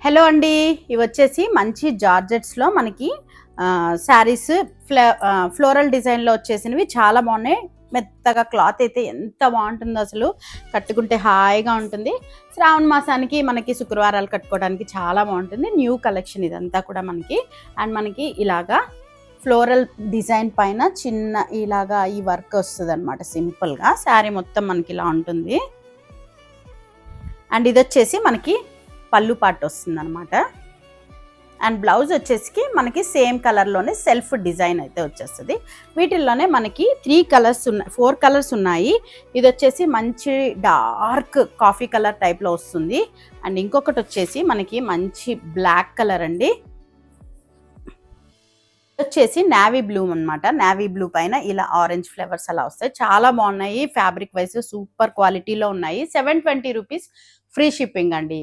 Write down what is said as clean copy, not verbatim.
Hello అండి, ఇవి వచ్చేసి మంచి జార్జెట్స్లో మనకి శారీస్ ఫ్లోరల్ డిజైన్లో వచ్చేసినవి చాలా బాగున్నాయి. మెత్తగా క్లాత్ అయితే ఎంత బాగుంటుందో, అసలు కట్టుకుంటే హాయిగా ఉంటుంది. శ్రావణ మాసానికి మనకి శుక్రవారాలు కట్టుకోవడానికి చాలా బాగుంటుంది. న్యూ కలెక్షన్ ఇదంతా కూడా మనకి. అండ్ మనకి ఇలాగా ఫ్లోరల్ డిజైన్ పైన చిన్న ఇలాగా ఈ వర్క్ వస్తుంది అనమాట. సింపుల్గా శారీ మొత్తం మనకి ఇలా ఉంటుంది. అండ్ ఇది వచ్చేసి మనకి పళ్ళు పార్ట్ వస్తుంది అనమాట. అండ్ బ్లౌజ్ వచ్చేసి మనకి సేమ్ కలర్లోనే సెల్ఫ్ డిజైన్ అయితే వచ్చేస్తుంది. వీటిల్లోనే మనకి 4 కలర్స్ ఉన్నాయి. ఇది వచ్చేసి మంచి డార్క్ కాఫీ కలర్ టైప్లో వస్తుంది. అండ్ ఇంకొకటి వచ్చేసి మనకి మంచి బ్లాక్ కలర్ అండి. వచ్చేసి నావీ బ్లూ అనమాట. నావీ బ్లూ పైన ఇలా ఆరెంజ్ ఫ్లేవర్స్ అలా వస్తాయి. చాలా బాగున్నాయి. ఫ్యాబ్రిక్ వైజ్ సూపర్ క్వాలిటీలో ఉన్నాయి. 720 రూపీస్ ఫ్రీ షిప్పింగ్ అండి.